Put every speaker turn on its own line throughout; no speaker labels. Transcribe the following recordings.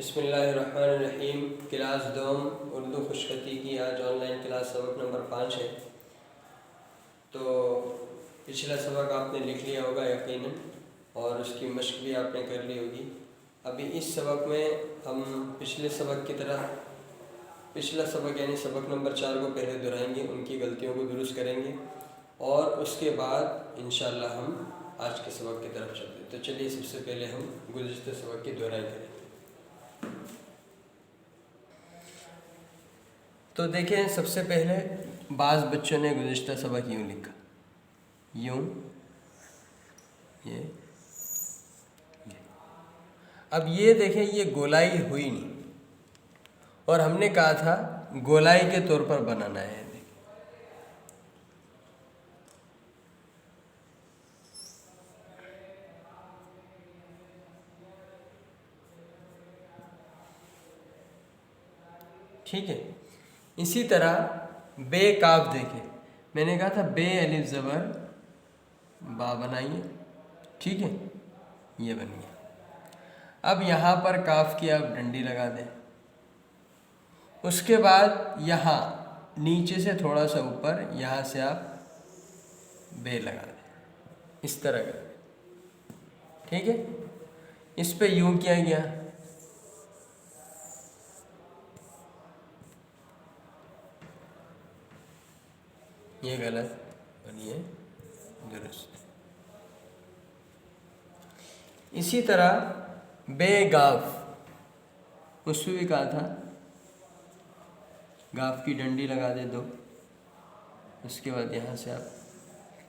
बिस्मिल्लाहिर्रहमानिर्रहीम। क्लास दोम उर्दू खुशखती की आज ऑनलाइन क्लास सबक नंबर 5 है। तो पिछला सबक आपने लिख लिया होगा यकीनन, और उसकी मश्क भी आपने कर ली होगी। अभी इस सबक में हम पिछले सबक की तरह पिछला सबक यानी सबक नंबर 4 को पहले दोहराएंगे, उनकी गलतियों को दुरुस्त करेंगे और उसके बाद इंशाअल्लाह हम आज के सबक की तरफ चलते हैं। तो चलिए सबसे पहले हम गुज़िश्ता सबक की दोहराई करें। तो देखें, सबसे पहले बाज़ बच्चों ने गुज़िश्ता सबक यूँ लिखा, यूँ ये। अब ये देखें, ये गोलाई हुई नहीं और हमने कहा था गोलाई के तौर पर बनाना है। ठीक है, इसी तरह बे काफ देखें, मैंने कहा था बे अलिफ ज़बर बा बनाइए। ठीक है, ये बन गया। अब यहाँ पर काफ की आप डंडी लगा दें, उसके बाद यहाँ नीचे से थोड़ा सा ऊपर, यहाँ से आप बे लगा दें, इस तरह कर। ठीक है, इस पे यूँ किया गया, ये गलत और ये दुरुस्त। इसी तरह बेगाफ, उसमें भी कहा था गाफ की डंडी लगा दे दो, उसके बाद यहाँ से आप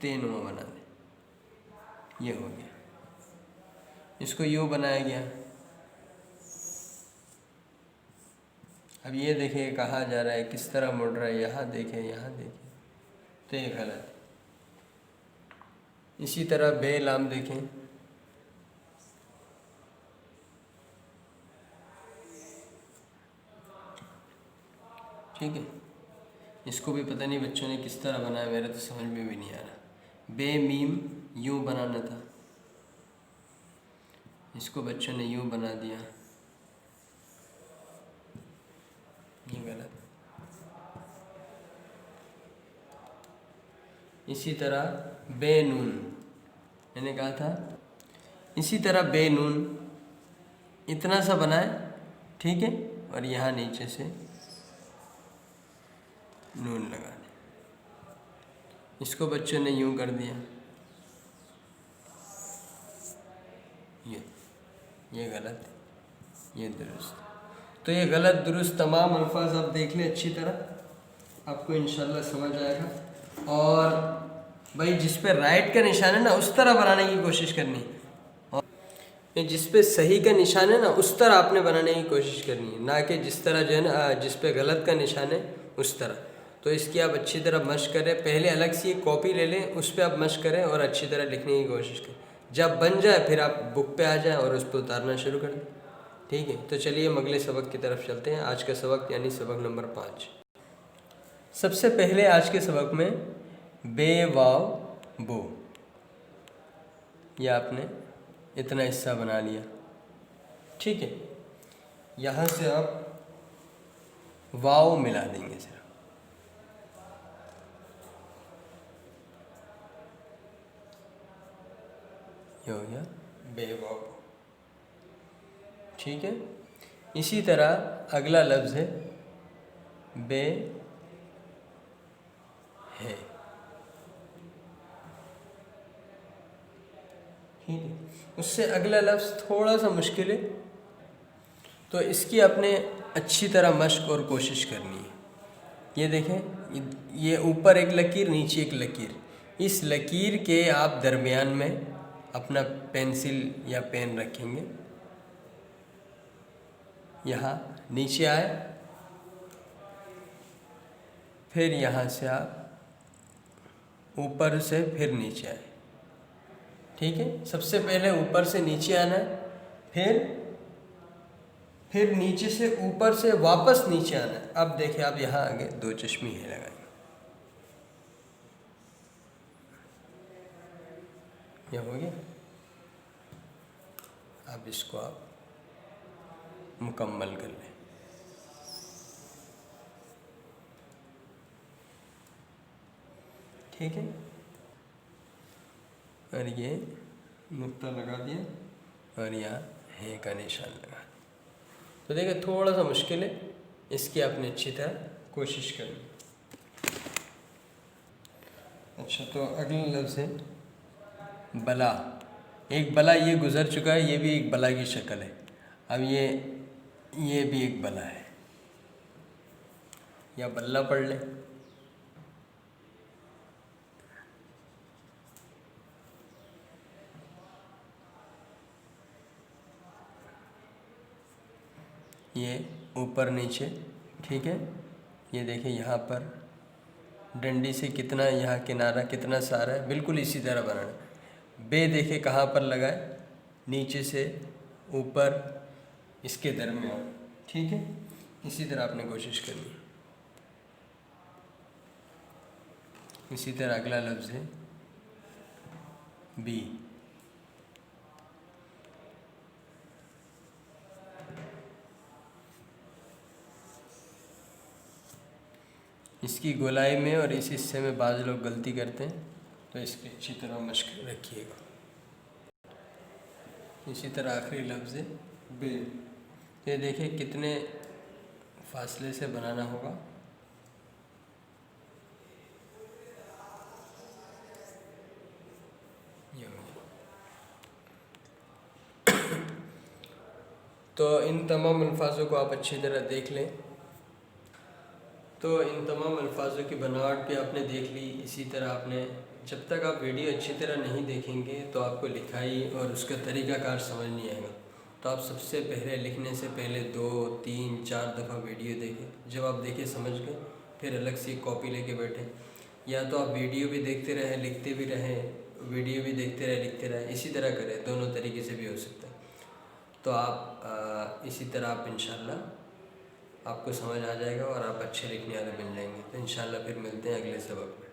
तेनुमा बना दें, ये हो गया। इसको यूँ बनाया गया। अब ये देखें कहाँ जा रहा है, किस तरह मुड़ रहा है, यहाँ देखें, यहाँ देखें, तो ये गलत है। इसी तरह बेलाम देखें, ठीक है। इसको भी पता नहीं बच्चों ने किस तरह बनाया, मेरे तो समझ में भी नहीं आ रहा। बे मीम यूँ बनाना था, इसको बच्चों ने यूँ बना दिया, ये गलत। इसी तरह बे नून, मैंने कहा था इसी तरह बे नून इतना सा बनाए, ठीक है, और यहाँ नीचे से नून लगा दें। इसको बच्चों ने यूँ कर दिया, ये गलत, ये दुरुस्त। तो ये गलत दुरुस्त तमाम अल्फाज आप देख लें अच्छी तरह, आपको इंशाल्लाह समझ आएगा। और भाई जिस पे राइट का निशान है ना, उस तरह बनाने की कोशिश करनी है, और जिस पे सही का निशान है ना, उस तरह आपने बनाने की कोशिश करनी है, ना कि जिस तरह जो है ना, जिस पे गलत का निशान है उस तरह। तो इसकी आप अच्छी तरह मश्क करें, पहले अलग सी एक कॉपी ले लें, उस पर आप मश्क करें और अच्छी तरह लिखने की कोशिश करें। जब बन जाए फिर आप बुक पे आ जाएं और उस पर उतारना शुरू कर दें। ठीक है, तो चलिए हम अगले सबक की तरफ चलते हैं। आज का सबक यानी सबक नंबर 5। सबसे पहले आज के सबक में बे वाव बो, यह आपने इतना हिस्सा बना लिया। ठीक है, यहाँ से आप वाव मिला देंगे सिर्फ, ये हो गया बे वाव। ठीक है, इसी तरह अगला लफ्ज़ है बे है। ठीक है, उससे अगला लफ्ज़ थोड़ा सा मुश्किल है, तो इसकी आपने अच्छी तरह मश्क और कोशिश करनी है। ये देखें, ये ऊपर एक लकीर, नीचे एक लकीर, इस लकीर के आप दरमियान में अपना पेंसिल या पेन रखेंगे, यहाँ नीचे आए, फिर यहाँ से आप ऊपर से फिर नीचे आए। ठीक है, सबसे पहले ऊपर से नीचे आना है, फिर नीचे से ऊपर से वापस नीचे आना है। अब देखिए, आप यहाँ आगे 2 चश्मे हैं लगाएंगे, यह हो गया। अब इसको आप मुकम्मल कर लें। ठीक है, और ये नुक्ता लगा दिया और यहाँ है का निशान लगा। तो देखिए थोड़ा सा मुश्किल है, इसकी आपने अच्छी तरह कोशिश करनी। अच्छा, तो अगला लफ्ज़ है बला। एक बला ये गुज़र चुका है, ये भी एक बला की शक्ल है। अब ये भी एक बला है, या बल्ला पढ़ ले। ये ऊपर नीचे, ठीक है। ये देखिए यहाँ पर डंडी से कितना, यहाँ किनारा कितना सारा है, बिल्कुल इसी तरह बनाना। बे देखे कहाँ पर लगाए, नीचे से ऊपर इसके दरमियान, ठीक है। इसी तरह आपने कोशिश करनी है। इसी तरह अगला लफ्ज़ है बी। इसकी गोलाई में और इस हिस्से में बाज़ लोग गलती करते हैं, तो इसकी अच्छी तरह मशक रखिएगा। इसी तरह आखिरी लफ्ज़ है बे। ये देखिए कितने फासले से बनाना होगा। ये हो गया। तो इन तमाम अल्फाजों को आप अच्छी तरह देख लें। तो इन तमाम अल्फाजों की बनावट भी आपने देख ली। इसी तरह आपने, जब तक आप वीडियो अच्छी तरह नहीं देखेंगे तो आपको लिखाई और उसका तरीक़ाकार समझ नहीं आएगा। तो आप सबसे पहले लिखने से पहले 2, 3, 4 दफ़ा वीडियो देखें। जब आप देखें समझ गए, फिर अलग से कॉपी लेके बैठें। या तो आप वीडियो भी देखते रहें, लिखते भी रहें, वीडियो भी देखते रहें, लिखते रहें। इसी तरह करें, दोनों तरीके से भी हो सकता है। तो आप इसी तरह आप इंशाल्लाह आपको समझ आ जाएगा और आप अच्छे लिखने वाले बन जाएंगे। तो इंशाल्लाह फिर मिलते हैं अगले सबक में।